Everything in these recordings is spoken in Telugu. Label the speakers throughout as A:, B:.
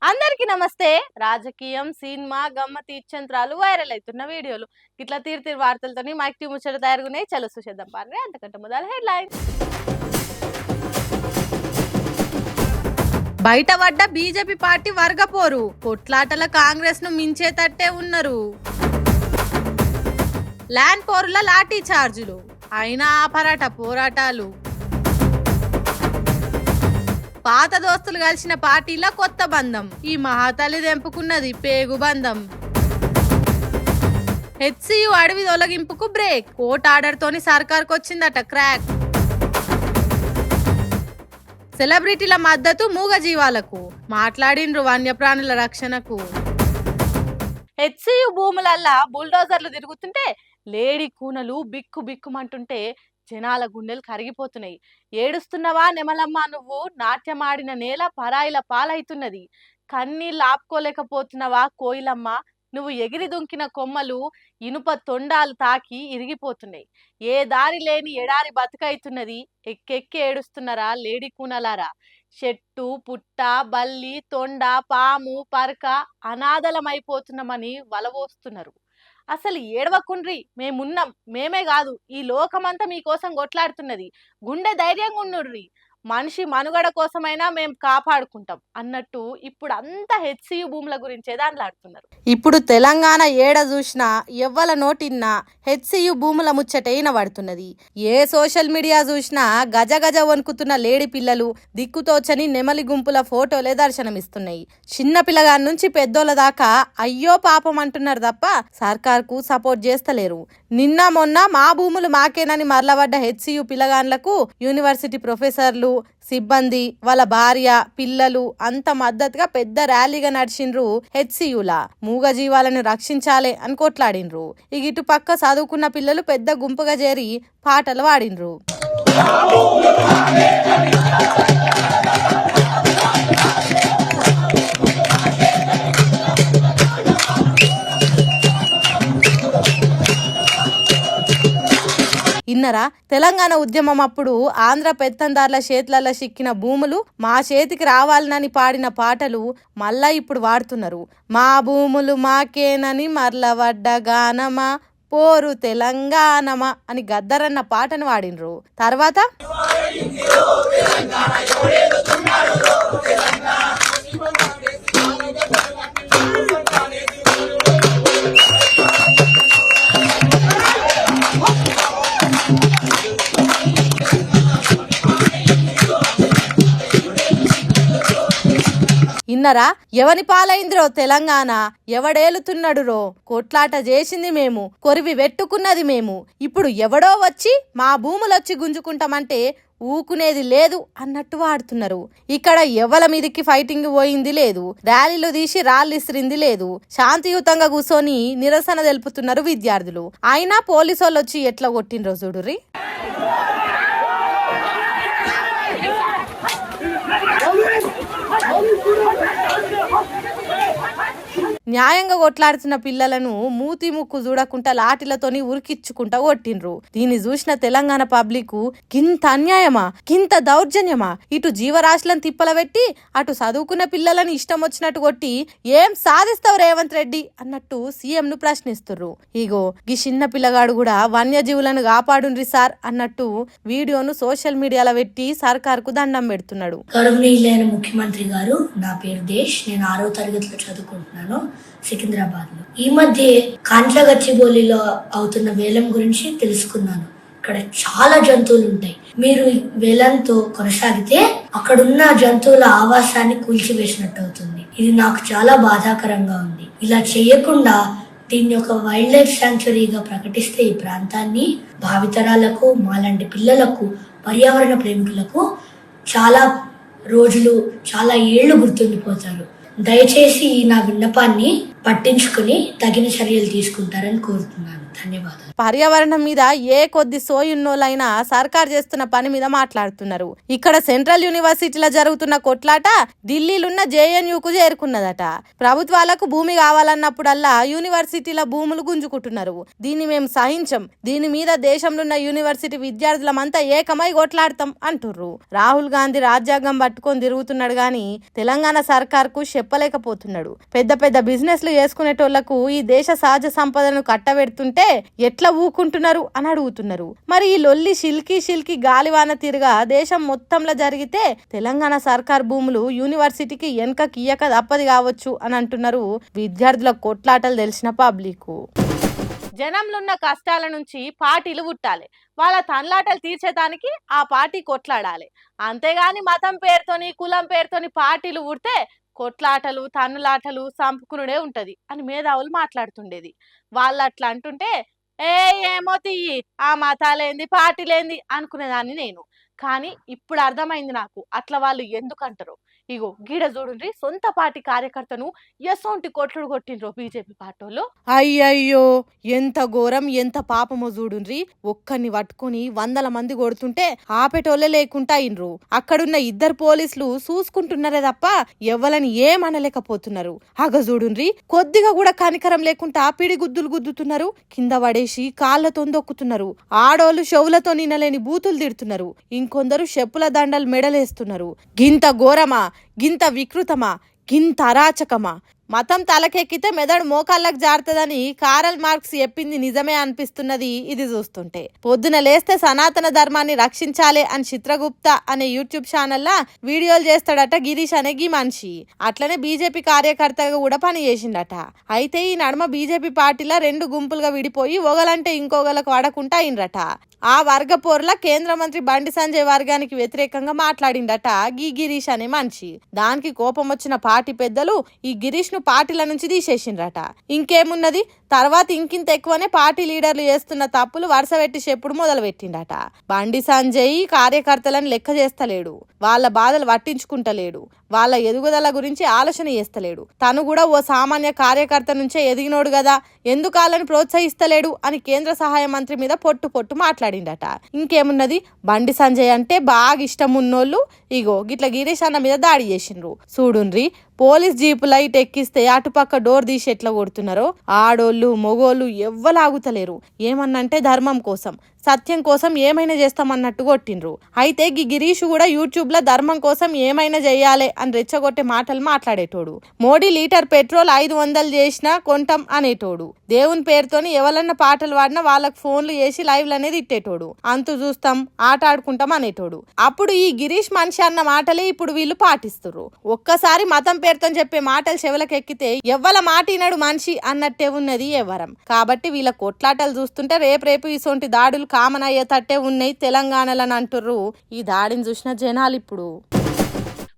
A: అందరికీ నమస్తే. రాజకీయం, సినిమా, గమ్మతి ఇచ్చంత్రాలు వైరల్ అవుతున్న వీడియోలు ఇట్లా తీరు వార్తలతోని మైక్ టీ ముచ్చట తయారుగున్నాయి. చలో చూసేద్దాం పారే. అంతకంటే మొదలు హెడ్లైన్స్. బయట పడ్డ బీజేపీ పార్టీ వర్గపోరు, కొట్లాటల కాంగ్రెస్ ను మించేటట్టే ఉన్నారు. ల్యాండ్ పోరుల లాఠీ చార్జులు, అయినా ఆపరాట పోరాటాలు. పాత దోస్తులు కలిసిన పార్టీల కొత్త బంధం, ఈ మహాతల్లి తెంపుకున్నది పేగు బంధం. హెచ్సియు అడవి తొలగింపుకు బ్రేక్, కోర్టు ఆర్డర్ తోని సర్కార్కు వచ్చిందట క్రాక్. సెలబ్రిటీల మద్దతు మూగ జీవాలకు, మాట్లాడిండ్రు వన్యప్రాణుల రక్షణకు. హెచ్సియు భూములల్లా బుల్డోజర్లు తిరుగుతుంటే లేడీ కూనలు బిక్కు బిక్కుమంటుంటే జనాల గుండెలు కరిగిపోతున్నాయి. ఏడుస్తున్నవా నెమలమ్మ నువ్వు, నాట్యమాడిన నేల పరాయిల పాలైతున్నది. కన్నీళ్ళు ఆపుకోలేకపోతున్నవా కోయిలమ్మ, నువ్వు ఎగిరి దుంకిన కొమ్మలు ఇనుప తొండాలు తాకి ఇరిగిపోతున్నాయి. ఏ దారి లేని ఎడారి బతుకైతున్నది. ఎక్కెక్కి ఏడుస్తున్నారా లేడీ కూనలారా. చెట్టు పుట్ట బల్లి తొండ పాము పరక అనాథలమైపోతున్నామని వలవోస్తున్నారు. అసలు ఏడవకుండ్రి, మేమున్నాం, మేమే కాదు ఈ లోకమంతా మీకోసం కొట్లాడుతున్నది. గుండె ధైర్యంగా ఉండుర్రి, మనిషి మనుగడ కోసమైనా మేము కాపాడుకుంటాం అన్నట్టు ఇప్పుడు అంతా హెచ్సియు భూముల గురించే దాంట్లాడుతున్నారు. ఇప్పుడు తెలంగాణ ఏడ చూసినా ఎవ్వల నోటిన్నా హెచ్సియు భూముల ముచ్చటే వినబడుతున్నది. ఏ సోషల్ మీడియా చూసినా గజ గజ వణుకుతున్న లేడి పిల్లలు, దిక్కుతోచని నెమలి గుంపుల ఫోటోలే దర్శనమిస్తున్నాయి. చిన్న పిల్లగాడి నుంచి పెద్దోళ్ళ దాకా అయ్యో పాపం అంటున్నారు తప్ప సర్కార్కు సపోర్ట్ చేస్తలేరు. నిన్న మొన్న మా భూములు మాకేనని మరలబడ్డ హెచ్సియు పిల్లగాన్లకు యూనివర్సిటీ ప్రొఫెసర్లు, సిబ్బంది, వాళ్ళ భార్య, పిల్లలు అంత మద్దతుగా పెద్ద ర్యాలీగా నడిచిండ్రు. హెచ్సియులా మూగ జీవాలను రక్షించాలే అని కొట్లాడిండ్రు. ఇక ఇటు పక్క చదువుకున్న పిల్లలు పెద్ద గుంపుగా చేరి పాటలు పాడిండ్రు. ఇన్నరా తెలంగాణ ఉద్యమం అప్పుడు ఆంధ్ర పెత్తందార్ల చేతులలో సిక్కిన భూములు మా చేతికి రావాలని పాడిన పాటలు మళ్ళా ఇప్పుడు వాడుతున్నారు. మా భూములు మాకేనని మరలవడ్డ గానమా పోరు తెలంగాణమా అని గద్దరన్న పాటను వాడినరు. తర్వాత ఇన్నరా ఎవని పాలైందిరో తెలంగాణ, ఎవడేలుతున్నాడు రో, కొట్లాట చేసింది మేము, కొరివి వెట్టుకున్నది మేము, ఇప్పుడు ఎవడో వచ్చి మా భూములొచ్చి గుంజుకుంటామంటే ఊకునేది లేదు అన్నట్టు వాడుతున్నారు. ఇక్కడ ఎవల మీదికి ఫైటింగ్ పోయింది లేదు, ర్యాలీలు తీసి రాళ్ళు ఇసిరింది లేదు, శాంతియుతంగా కూర్చొని నిరసన తెలుపుతున్నారు విద్యార్థులు. అయినా పోలీసు వాళ్ళు వచ్చి ఎట్లా కొట్టినరో చూడుర్రి. న్యాయంగా కొట్లాడుతున్న పిల్లలను మూతి ముక్కు చూడకుండా లాఠీలతోని ఉరికిచ్చుకుంటా కొట్టిండ్రు. దీన్ని చూసిన తెలంగాణ పబ్లిక్ కింత అన్యాయమా, కింత దౌర్జన్యమా, ఇటు జీవరాశులను తిప్పలబెట్టి అటు చదువుకున్న పిల్లలను ఇష్టం వచ్చినట్టు కొట్టి ఏం సాధిస్తావు రేవంత్ రెడ్డి అన్నట్టు సీఎం ను ప్రశ్నిస్తుర్రు. ఇగో ఈ చిన్న పిల్లగాడు కూడా వన్యజీవులను కాపాడుండ్రి సార్ అన్నట్టు వీడియోను సోషల్ మీడియాలో పెట్టి సర్కార్కు దండం పెడుతున్నాడు.
B: గౌరవనీయులైన ముఖ్యమంత్రి గారు, నా పేరు దేశ్, నేను 6వ తరగతిలో చదువుకుంటున్నాను సికింద్రాబాద్ లో. ఈ మధ్య కాంట్లగచ్చిబౌలిలో అవుతున్న వేలం గురించి తెలుసుకున్నాను. ఇక్కడ చాలా జంతువులు ఉంటాయి. మీరు వేలంతో కొనసాగితే అక్కడున్న జంతువుల ఆవాసాన్ని కూల్చివేసినట్టు అవుతుంది. ఇది నాకు చాలా బాధాకరంగా ఉంది. ఇలా చేయకుండా దీన్ని ఒక వైల్డ్ లైఫ్ శాంక్చురీగా ప్రకటిస్తే ఈ ప్రాంతాన్ని భావితరాలకు, మాలాంటి పిల్లలకు, పర్యావరణ ప్రేమికులకు చాలా రోజులు, చాలా ఏళ్లు గుర్తుండిపోతారు. దయచేసి ఈ నా విన్నపాన్ని పట్టించుకుని తగిన చర్యలు తీసుకుంటారని కోరుతున్నాను. ధన్యవాదాలు.
A: పర్యావరణం మీద ఏ కొద్ది సోయున్నోళ్ళైనా సర్కార్ చేస్తున్న పని మీద మాట్లాడుతున్నారు. ఇక్కడ సెంట్రల్ యూనివర్సిటీలో జరుగుతున్న కొట్లాట ఢిల్లీలున్న జేఎన్యూకు చేరుకున్నదట. ప్రభుత్వాలకు భూమి కావాలన్నప్పుడల్లా యూనివర్సిటీల భూములు గుంజుకుంటున్నారు. దీన్ని మేము సహించం, దీని మీద దేశంలో ఉన్న యూనివర్సిటీ విద్యార్థులమంతా ఏకమై కొట్లాడతాం అంటుర్రు. రాహుల్ గాంధీ రాజ్యాంగం పట్టుకొని తిరుగుతున్నాడు గాని తెలంగాణ సర్కార్కు చెప్పలేకపోతున్నాడు. పెద్ద పెద్ద బిజినెస్లు చేసుకునేటోళ్లకు ఈ దేశ సహజ సంపదను కట్టబెడుతుంటే ఎట్లా ఊకుంటున్నారు అని అడుగుతున్నారు. మరి ఈ లొల్లి షిల్కీ గాలివాన తీరుగా దేశం మొత్తంలో జరిగితే తెలంగాణ సర్కార్ భూములు యూనివర్సిటీకి వెనకకి ఇయ్యక తప్పది కావచ్చు అని అంటున్నారు విద్యార్థుల కొట్లాటలు తెలిసిన పబ్లిక్. జనంలో ఉన్న కష్టాల నుంచి పార్టీలు పుట్టాలి, వాళ్ళ తన్లాటలు తీర్చేదానికి ఆ పార్టీ కొట్లాడాలి. అంతేగాని మతం పేరుతోని కులం పేరుతోని పార్టీలు పుడితే కొట్లాటలు తన్నులాటలు సంపుకునుడే ఉంటది అని మేధావులు మాట్లాడుతుండేది. వాళ్ళు అట్లా అంటుంటే ఏమో తీయి, ఆ మతాలేంది పార్టీలేంది అనుకునేదాన్ని నేను. కానీ ఇప్పుడు అర్థమైంది నాకు అట్లా వాళ్ళు ఎందుకు అంటారు. ఇగో గీడ చూడండి, సొంత పార్టీ కార్యకర్తను ఎసొంటి కొట్లు కొట్టిండ్రో బీజేపీ పార్టీలో. అయ్యయ్యో ఎంత ఘోరం, ఎంత పాపమో చూడుండ్రి. ఒక్కరిని పట్టుకొని 100 మంది కొడుతుంటే ఆపేటోళ్ళే లేకుండా అయినరు. అక్కడున్న 2 పోలీసులు చూసుకుంటున్నారే తప్ప ఎవలని ఏమనలేకపోతున్నారు. అగ చూడుండ్రి, కొద్దిగా కూడా కనికరం లేకుండా పిడి గుద్దులు గుద్దుతున్నారు, కింద పడేసి కాళ్ళతో దొక్కుతున్నారు. ఆడోళ్ళు చెవులతో నినలేని బూతులు తిడుతున్నారు, ఇంకొందరు చెప్పుల దండలు మెడలేస్తున్నారు. గింత ఘోరమా, గింత వికృతమా, గింత అరాచకమా? మతం తలకెక్కితే మెదడు మోకాళ్ళకు జారుతుందని కారల్ మార్క్స్ చెప్పింది నిజమే అనిపిస్తున్నది ఇది చూస్తుంటే. పొద్దున లేస్తే సనాతన ధర్మాన్ని రక్షించాలి అని చిత్రగుప్త అనే యూట్యూబ్ ఛానల్లా వీడియోలు చేస్తాడట గిరీష్ అనే గీ మనిషి. అట్లనే బీజేపీ కార్యకర్తగా కూడా పని చేసిండట. అయితే ఈ నడుమ బీజేపీ పార్టీలో 2 గుంపులుగా విడిపోయి ఒకలంటే ఇంకొకలకు వాడకుండా అయినరట. ఆ వర్గ పోరుల కేంద్ర మంత్రి బండి సంజయ్ వర్గానికి వ్యతిరేకంగా మాట్లాడిండట గీ గిరీష్ అనే మనిషి. దానికి కోపం వచ్చిన పార్టీ పెద్దలు ఈ గిరీష్ ను పార్టీల నుంచి తీసేసిండ్రట. ఇంకేమున్నది, తర్వాత ఇంకింత ఎక్కువనే పార్టీ లీడర్లు చేస్తున్న తప్పులు వరుస పెట్టి చెప్పుడు మొదలు పెట్టిండట. బండి సంజయ్ కార్యకర్తలను లెక్క చేస్తలేడు, వాళ్ళ బాధలు పట్టించుకుంటలేడు, వాళ్ళ ఎదుగుదల గురించి ఆలోచన చేస్తలేడు. తను కూడా ఓ సామాన్య కార్యకర్త నుంచే ఎదిగినోడు కదా, ఎందుకు వాళ్ళని ప్రోత్సహిస్తలేడు అని కేంద్ర సహాయ మంత్రి మీద పొట్టు మాట్లాడిండట. ఇంకేమున్నది, బండి సంజయ్ అంటే బాగా ఇష్టం ఉన్నోళ్ళు ఇగో గిట్ల గిరీష్ అన్న మీద దాడి చేసిండ్రు. చూడుండ్రి, పోలీస్ జీపు లైట్ ఎక్కిస్తే అటుపక్క డోర్ తీసి ఎట్లా కొడుతున్నారో. ఆడోళ్ళు మొగోళ్ళు ఎవ్వలాగుతలేరు. ఏమన్నంటే ధర్మం కోసం సత్యం కోసం ఏమైనా చేస్తామన్నట్టు కొట్టిండ్రు. అయితే గిరీష్ కూడా యూట్యూబ్ లో ధర్మం కోసం ఏమైనా చెయ్యాలి అని రెచ్చగొట్టే మాటలు మాట్లాడేటోడు. మోడీ లీటర్ పెట్రోల్ 500 చేసినా కొంటాం అనేటోడు. దేవుని పేరుతోని ఎవరన్నా పాటలు పాడినా వాళ్ళకు ఫోన్లు చేసి లైవ్లు అనేది ఇట్టేటోడు. అంతు చూస్తాం ఆట ఆడుకుంటాం అనేటోడు. అప్పుడు ఈ గిరీష్ మనిషి అన్న మాటలే ఇప్పుడు వీళ్ళు పాటిస్తున్నారు. ఒక్కసారి మతం పేరుతో చెప్పే మాటలు చెవులకెక్కితే ఎవ్వల మాట ఈనాడు మనిషి అన్నట్టే ఉన్నది ఎవరం. కాబట్టి వీళ్ళ కొట్లాటలు చూస్తుంటే రేపు ఇసొంటి దాడులు కామన్ అయ్యేటట్టే ఉన్నాయి తెలంగాణలని అంటుర్రు. ఈ దాడిని చూసిన జనాలు ఇప్పుడు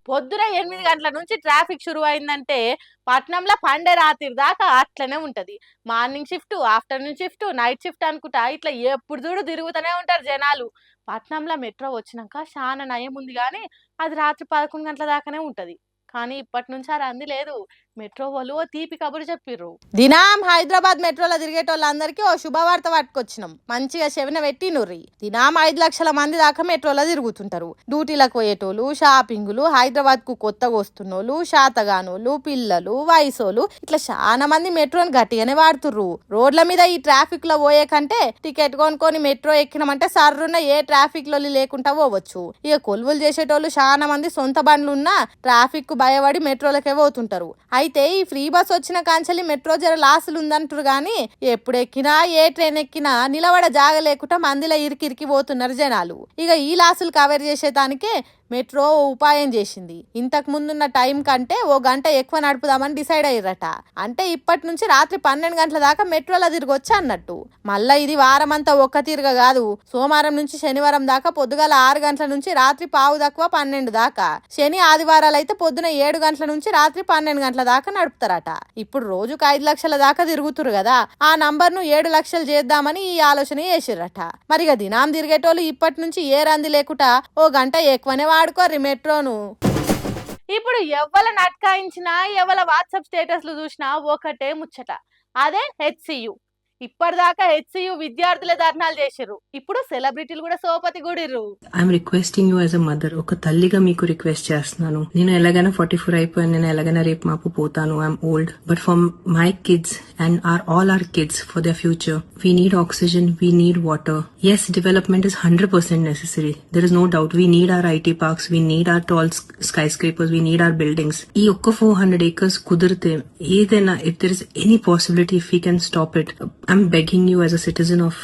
A: పొద్దున 8 గంటల నుంచి ట్రాఫిక్ షురు అయిందంటే పట్నంలో పండే రాత్రి దాకా అట్లనే ఉంటది. Morning shift, afternoon shift, night shift అనుకుంటా ఇట్లా ఎప్పుడు చూడు తిరుగుతూనే ఉంటారు జనాలు. పట్నంలో మెట్రో వచ్చినాక చాలా నయం ఉంది కానీ అది రాత్రి 11 గంటల దాకానే ఉంటది. కానీ ఇప్పటి నుంచి ఆ రంది లేదు. మెట్రో వాళ్ళు తీపి కబురు చెప్పిర్రు. దినాం హైదరాబాద్ మెట్రోలో తిరిగేటోళ్ళందరికీ ఓ శుభవార్త పట్టుకొచ్చినాం, మంచిగా చెవిన పెట్టి నుర్రి. దినాం 5 లక్షల మంది దాకా మెట్రోలో తిరుగుతుంటారు. డ్యూటీలకు పోయేటోళ్ళు, షాపింగులు, హైదరాబాద్ కు కొత్తగా వస్తున్నోళ్ళు, శాతగానోళ్ళు, పిల్లలు, వయసోళ్ళు ఇట్లా చాలా మంది మెట్రోని గట్టిగానే వాడుతుర్రు. రోడ్ల మీద ఈ ట్రాఫిక్ లో పోయే కంటే టికెట్ కొనుక్కొని మెట్రో ఎక్కినామంటే సర్రున్న ఏ ట్రాఫిక్ లో లేకుండా పోవచ్చు. ఇక కొలువులు చేసేటోళ్ళు చాలా మంది సొంత బండ్లు ఉన్నా ట్రాఫిక్ కు భయపడి మెట్రోలకే పోతుంటారు. అయితే ఈ ఫ్రీ బస్ వచ్చిన కాంచెల్లి మెట్రో జర లాసులు ఉందంటారు గానీ ఎప్పుడు ఎక్కినా ఏ ట్రైన్ ఎక్కినా నిలబడ జాగ లేకుండా మందిలో ఇరికి పోతున్నారు జనాలు. ఇక ఈ లాసులు కవర్ చేసేదానికే మెట్రో ఉపాయం చేసింది. ఇంతకు ముందున్న టైం కంటే ఓ గంట ఎక్కువ నడుపుదామని డిసైడ్ అయ్యారట. అంటే ఇప్పటి నుంచి రాత్రి 12 గంటల దాకా మెట్రోలో తిరగొచ్చు అన్నట్టు. మళ్ళా ఇది వారం అంతా ఒక్క తీరుగా కాదు, సోమవారం నుంచి శనివారం దాకా పొద్దుగాల 6 గంటల నుంచి రాత్రి 12 దాకా, శని ఆదివారాలు అయితే పొద్దున 7 గంటల నుంచి రాత్రి 12 గంటల దాకా నడుపుతారట. ఇప్పుడు రోజుకు 5 లక్షల దాకా తిరుగుతురు కదా, ఆ నంబర్ ను 7 లక్షలు చేద్దామని ఈ ఆలోచన చేసిర్రట. మరిగా దినాం తిరిగేటోళ్ళు ఇప్పటి నుంచి ఏ రంది లేకుండా ఓ గంట ఎక్కువనే వాడుకోర్రి మెట్రోను. ఇప్పుడు ఎవ్వల నట్కాయించినా ఎవల వాట్సాప్ స్టేటస్లు చూసినా ఒకటే ముచ్చట, అదే హెచ్సియు. ఇప్పటిదాకా హెచ్సియు విద్యార్థులే ధర్నాలు చేసిర్రు, ఇప్పుడు సెలబ్రిటీలు కూడా సోపతి కూడిర్రు.
C: I'm requesting you as a mother, ఒక తల్లిగా మీకు రిక్వెస్ట్ చేస్తున్నాను. నేను ఎలాగైనా 44 అయిపోయాను, నేను ఎలాగైనా రేపు మాపు పోతాను, I'm old, but for my kids and all our kids, for their future, we need oxygen, we need water. Yes, development is 100% necessary. There is no doubt. We need our IT parks, we need our tall skyscrapers, we need our buildings. ఈ ఒక్క 400 acres కుదిరితే ఏదైనా, if there is any possibility, if we can stop it, I'm begging you as a citizen of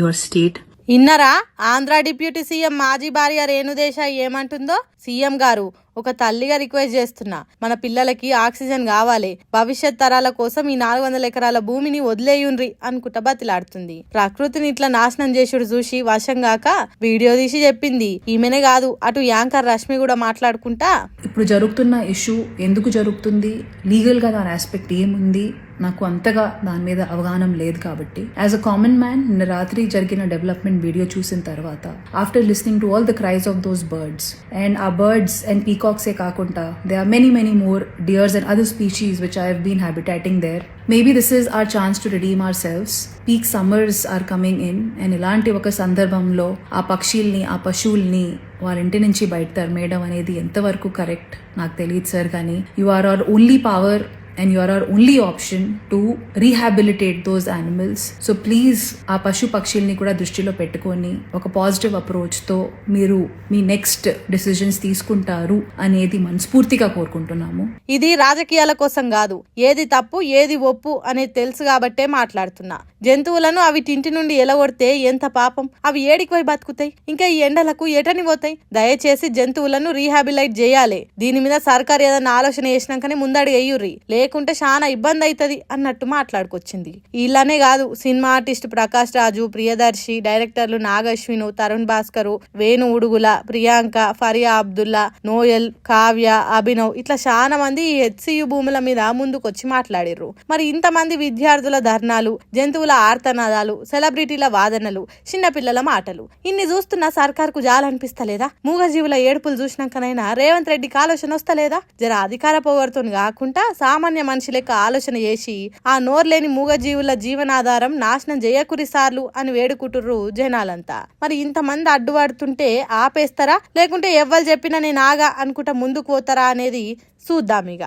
C: your state.
A: ఇన్నరా ఆంధ్ర డిప్యూటీ సీఎం మాజీ భార్య రేణుదేశాయ్ ఏమంటుందో? సీఎం గారు, ఒక తల్లిగా రిక్వెస్ట్ చేస్తున్నా, మన పిల్లలకి ఆక్సిజన్ కావాలి, భవిష్యత్ తరాల కోసం ఈ 400 ఎకరాల భూమిని వదిలేయుండ్రి అనుకుంటా బతిలాడుతుంది. ప్రకృతిని ఇట్లా నాశనం చేసుడు చూసి వశంగాక వీడియో తీసి చెప్పింది. ఈమెనే కాదు, అటు యాంకర్ రష్మి కూడా మాట్లాడుకుంటా,
D: ఇప్పుడు జరుగుతున్న ఇష్యూ ఎందుకు జరుగుతుంది, లీగల్ గా దాని ఆస్పెక్ట్ ఏముంది, నాకు అంతగా దాని మీద అవగాహన లేదు. కాబట్టి యాజ్ అ కామన్ మ్యాన్ నిన్న రాత్రి జరిగిన డెవలప్మెంట్ వీడియో చూసిన తర్వాత, after listening to all the cries of those birds, and ఆ బర్డ్స్ అండ్ పీకాక్సే కాకుండా there are many more deers and other species which I have been habitating there. Maybe this is our chance to redeem అవర్ సెల్వ్స్. Peak summers are coming in, and ఇలాంటి ఒక సందర్భంలో ఆ పక్షుల్ని, ఆ పశువుల్ని వాళ్ళ ఇంటి నుంచి బయట తరిమేయడం అనేది ఎంతవరకు కరెక్ట్ నాకు తెలియదు సార్. కానీ you are our only power and you are our only option to rehabilitate those animals. So please ఆ పశు పక్షుల్ని కూడా దృష్టిలో పెట్టుకొని ఒక పాజిటివ్ అప్రోచ్ తో మీరు మీ నెక్స్ట్ డిసిజన్స్ తీసుకుంటారు అనేది మనస్ఫూర్తిగా కోరుకుంటున్నాము.
A: ఇది రాజకీయాల కోసం కాదు, ఏది తప్పు ఏది ఒప్పు అనేది తెలుసు కాబట్టే మాట్లాడుతున్నా. జంతువులను అవి ఇంటి నుండి ఎలగొడితే ఎంత పాపం, అవి ఏడికి పోయి బతుకుతాయి, ఇంకా ఈ ఎండలకు ఎటని పోతాయి. దయచేసి జంతువులను రీహాబిలైట్ చేయాలి. దీని మీద సర్కార్ ఏదైనా ఆలోచన చేసినాకనే ముందడుగు ఎయ్యుర్రి, లేకుంటే చాలా ఇబ్బంది అవుతుంది అన్నట్టు మాట్లాడుకొచ్చింది. ఇలానే కాదు, సినిమా ఆర్టిస్ట్ ప్రకాష్ రాజు, ప్రియదర్శి, డైరెక్టర్లు నాగశ్విను, తరుణ్ భాస్కర్, వేణు ఉడుగుల, ప్రియాంక, ఫరియా అబ్దుల్లా, నోయల్, కావ్య, అభినవ్, ఇట్లా చాలా మంది ఈ హెచ్సియు భూముల మీద ముందుకొచ్చి మాట్లాడిర్రు. మరి ఇంతమంది విద్యార్థుల ధర్నాలు, జంతువుల ఆర్తనాదాలు, సెలబ్రిటీల వాదనలు, చిన్నపిల్లల మాటలు, ఇన్ని చూస్తున్నా సర్కార్కు జాలనిపిస్తలేదా? మూగజీవుల ఏడుపులు చూసినాకనైనా రేవంత్ రెడ్డికి ఆలోచన వస్తలేదా? జర అధికార పొగరుతో కాకుండా సామాన్య మనిషి లెక్క ఆలోచన చేసి ఆ నోర్లేని మూగజీవుల జీవనాధారం నాశనం చేయకురి సార్లు అని వేడుకుంటుర్రు జనాలంతా. మరి ఇంతమంది అడ్డుపడుతుంటే ఆపేస్తారా, లేకుంటే ఎవ్వరు చెప్పినా నేను ఆగా అనుకుంటా ముందుకు పోతారా అనేది చూద్దాం. ఇక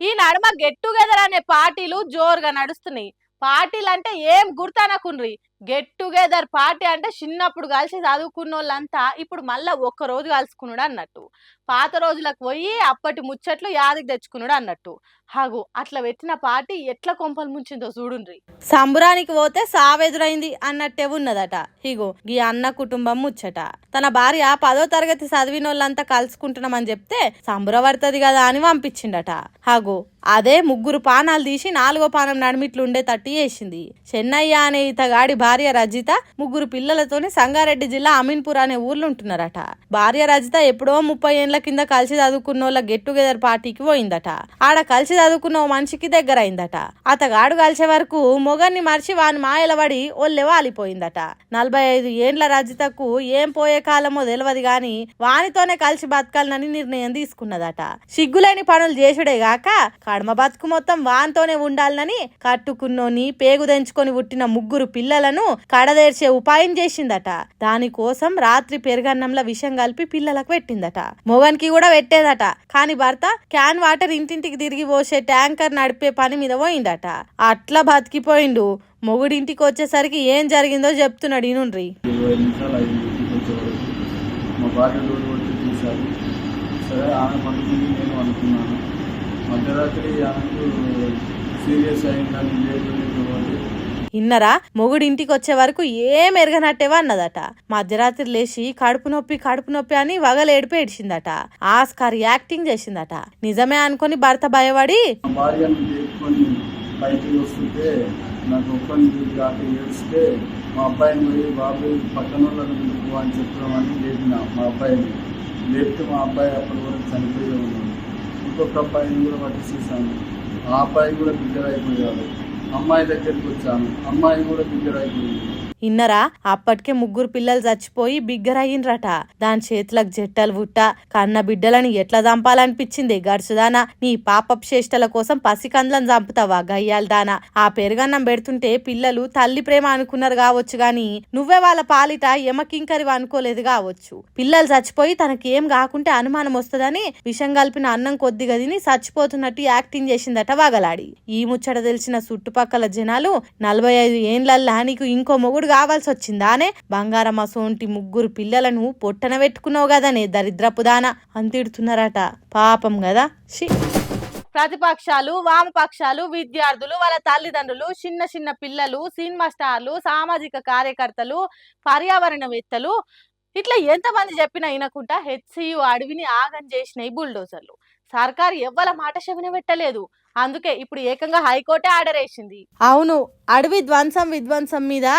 A: ఈ నడుమ గెట్ టుగెదర్ అనే పార్టీలు జోరుగా నడుస్తున్నాయి. పార్టీలు అంటే ఏం గుర్తనకుండ్రి, గెట్ టుగెదర్ పార్టీ అంటే చిన్నప్పుడు కలిసి చదువుకున్న వాళ్ళంతా ఇప్పుడు మళ్ళా ఒక్క రోజు కలుసుకున్నాడు అన్నట్టు, పాత రోజులకు పోయి అప్పటి ముచ్చట్లు యాదికి తెచ్చుకున్నాడు అన్నట్టు. హాగు అట్లా పెట్టిన పార్టీ ఎట్లా కొంపలు ముంచిందో చూడుండ్రి. సంబురానికి పోతే సావెదురైంది అన్నట్టే ఉన్నదట. ఇగో ఈ అన్న కుటుంబం ముచ్చట. తన భార్య 10వ తరగతి చదివిన వాళ్ళంతా కలుసుకుంటున్నామని చెప్తే సంబురపడుతుంది కదా అని పంపించిండట. హాగు అదే 3 పానాలు తీసి 4వ పానం నడిమిట్లు ఉండే తట్టి వేసింది. చెన్నయ్య అనే ఇతగాడి భార్య రజిత 3 పిల్లలతోని సంగారెడ్డి జిల్లా అమీన్పూర్ అనే ఊర్లో ఉంటున్నారట. భార్య రజిత ఎప్పుడో 30 ఏళ్ల కింద కలిసి చదువుకున్న వాళ్ళ గెట్ టుగెదర్ పార్టీకి పోయిందట. ఆడ కలిసి చదువుకున్న మనిషికి దగ్గర అయిందట. అతగాడు కలిసే వరకు మొగన్ని మర్చి వాని మాయలబడి ఒళ్ళే వాలిపోయిందట. 45 ఏండ్ల రజితకు ఏం పోయే కాలమో తెలియదు గాని వానితోనే కలిసి బతకాలని నిర్ణయం తీసుకున్నదట. సిగ్గులేని పనులు చేసుడే గాక కడమ బతుకు మొత్తం వానితోనే ఉండాలని కట్టుకున్నోని పేగు తెంచుకొని పుట్టిన 3 పిల్లలను కడదేర్చే ఉపాయం చేసిందట. దానికోసం రాత్రి పెరుగన్నంలో విషం కలిపి పిల్లలకు పెట్టిందట. మొగన్కి కూడా పెట్టేదట. కాని భర్త క్యాన్ వాటర్ ఇంటింటికి తిరిగి పోసే ట్యాంకర్ నడిపే పని మీద పోయిందట. అట్లా బతికిపోయిండు. మొగుడింటికి వచ్చేసరికి ఏం జరిగిందో చెప్తున్నాడు ఇనుండ్రి. ఇన్నరా మొగుడింటికి వచ్చే వరకు ఏం ఎరగనట్టేవా అన్నదట. మధ్యరాత్రి లేచి కడుపు నొప్పి అని వగలేడిపి ఏడ్చిందట. ఆస్కార్ యాక్టింగ్ చేసిందట. నిజమే అనుకుని భర్త భయపడి
E: నాకు ఒప్పని ఏడిస్తే మా అబ్బాయిని పోయి బాబు పక్కన వాళ్ళని అని చెప్పడం లేపిన మా అబ్బాయిని లేపితే మా అబ్బాయి అప్పటి వరకు చనిపోయి ఉన్నాడు. ఇంకొక అబ్బాయిని కూడా పట్టించేసాను. ఆ అబ్బాయి కూడా బిగ్గర అయిపోయాడు. అమ్మాయి దగ్గరికి వచ్చాను, అమ్మాయి కూడా బిగ్గర అయిపోయింది.
A: ఇన్నరా అప్పటికే 3 పిల్లలు చచ్చిపోయి బిగ్గరయ్యిండ్రట. దాని చేతులకు జట్టలు పుట్ట కన్న బిడ్డలని ఎట్లా చంపాలనిపించింది గడుసుదానా. నీ పాపపు చేష్టల కోసం పసికండ్లను చంపుతావా గయ్యాలదానా. ఆ పెరుగన్నం పెడుతుంటే పిల్లలు తల్లి ప్రేమ అనుకున్నారు కావచ్చు గాని నువ్వే వాళ్ళ పాలిట ఎమకింకరివి అనుకోలేదు కావచ్చు. పిల్లలు చచ్చిపోయి తనకేం కాకుంటే అనుమానం వస్తుందని విషం కలిపిన అన్నం కొద్దిగా తిని చచ్చిపోతున్నట్టు యాక్టింగ్ చేసిందట వగలాడి. ఈ ముచ్చట తెలిసిన చుట్టుపక్కల జనాలు 45 ఏండ్లల్లా నీకు ఇంకో మొగుడు కావాల్సి వచ్చిందానే, బంగారం అసోంటి 3 పిల్లలను పొట్టన పెట్టుకున్నావు కదనే దరిద్రపుదానా అని తిడుతున్నారట. పాపం కదా. ప్రతిపక్షాలు, వామపక్షాలు, విద్యార్థులు, వాళ్ళ తల్లిదండ్రులు, చిన్న చిన్న పిల్లలు, సినిమా స్టార్లు, సామాజిక కార్యకర్తలు, పర్యావరణవేత్తలు ఇట్లా ఎంతమంది చెప్పినా వినకుండా హెచ్సియు అడవిని ఆగం చేసినాయి బుల్డోజర్లు. సర్కారు ఎవ్వల మాట చెవిన పెట్టలేదు. అందుకే ఇప్పుడు ఏకంగా హైకోర్టే ఆర్డర్ వేసింది. అవును, అడవి విధ్వంసం మీద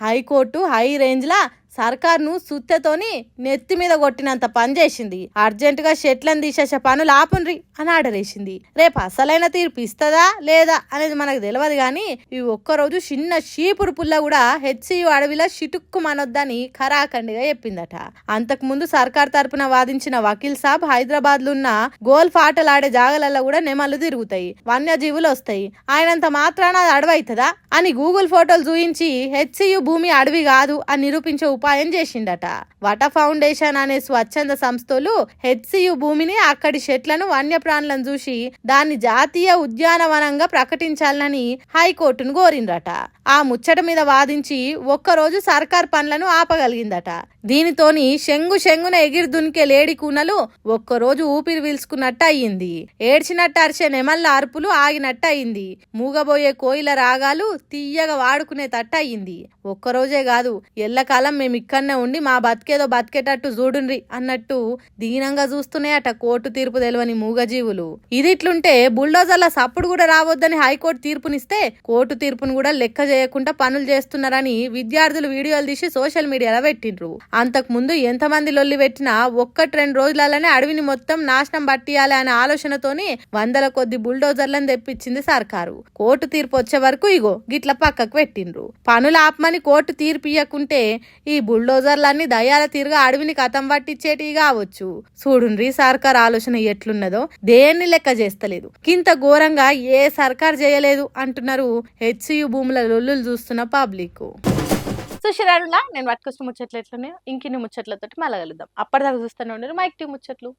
A: హైకోర్టు హై రేంజ్ లా సర్కార్ను సుత్తెతోని నెత్తి మీద కొట్టినంత పని చేసింది. అర్జెంటుగా షెట్లను తీసేసే పనులు ఆపుండ్రి అని ఆర్డర్ వేసింది. రేపు అసలైన తీర్పు ఇస్తుందా లేదా అనేది మనకు తెలియదు కానీ ఈ ఒక్కరోజు చిన్న షీపురు పుల్ల కూడా హెచ్సియు అడవిలో షిటుక్కు మనొద్దని ఖరాఖండిగా చెప్పిందట. అంతకు ముందు సర్కార్ తరపున వాదించిన వకీల్ సాబ్ హైదరాబాద్ లో ఉన్న గోల్ఫ్ ఆటలు ఆడే జాగలలో కూడా నెమలు తిరుగుతాయి, వన్యజీవులు వస్తాయి, ఆయనంత మాత్రాన అది అడవి అవుతుందా అని గూగుల్ ఫోటోలు చూయించి హెచ్సియు భూమి అడవి కాదు అని నిరూపించే ఉపాయం చేసిండట. వట ఫౌండేషన్ అనే స్వచ్ఛంద సంస్థలు హెచ్సియు భూమిని, అక్కడి చెట్లను, వన్యప్రాణులను చూసి దాన్ని జాతీయ ఉద్యానవనంగా ప్రకటించాలని హైకోర్టును కోరిండ్రట. ఆ ముచ్చట మీద వాదించి ఒక్కరోజు సర్కార్ పనులను ఆపగలిగిందట. దీనితోని శంగున ఎగిరి దునికే లేడి కూనలు ఒక్కరోజు ఊపిరి పీల్చుకున్నట్టు అయ్యింది. ఏడ్చినట్టు అరిచే నెమళ్ళ అరుపులు ఆగినట్టు అయింది. మూగబోయే కోయిల రాగాలు తీయగా వాడుకునేటట్టు అయ్యింది. ఒక్కరోజే కాదు, ఎల్లకాలం మేము ఇక్కడనే ఉండి మా బతికేదో బతికేటట్టు చూడుండ్రి అన్నట్టు దీనంగా చూస్తున్నాయట కోర్టు తీర్పు తెలియని మూగజీవులు. ఇదిట్లుంటే బుల్డోజర్ల సప్పుడు కూడా రావద్దని హైకోర్టు తీర్పునిస్తే కోర్టు తీర్పును కూడా లెక్క చేయకుండా పనులు చేస్తున్నారని విద్యార్థులు వీడియోలు తీసి సోషల్ మీడియాలో పెట్టిండ్రు. అంతకు ముందు ఎంతమంది లొల్లి పెట్టినా 1-2 రోజులలోనే అడవిని మొత్తం నాశనం పట్టియాలి అనే ఆలోచనతోని 100ల కొద్ది బుల్డోజర్లను తెప్పించింది సర్కారు. కోర్టు తీర్పు వచ్చే వరకు ఇగో గిట్ల పక్కకు పెట్టిండ్రు. పనులు ఆపమని కోర్టు తీర్పు ఇయ్యకుంటే ఈ బుల్డోజర్లన్నీ దయాల తీరుగా అడవిని కథం పట్టించేటి కావచ్చు. చూడుండ్రి సర్కార్ ఆలోచన ఎట్లున్నదో, దేన్ని లెక్క చేస్తలేదు. ఇంత ఘోరంగా ఏ సర్కార్ చేయలేదు అంటున్నారు హెచ్సియు భూముల లొల్లులు చూస్తున్న పబ్లిక్. సుశిరానులా నేను పట్టుకొచ్చిన ముచ్చట్లు ఎట్లున్నాయో ఇంకిన్ని ముచ్చట్లతోటి మళ్ళీ కలుద్దాం. అప్పటిదాకా చూస్తూనే ఉండరు మైక్ టీ ముచ్చట్లు.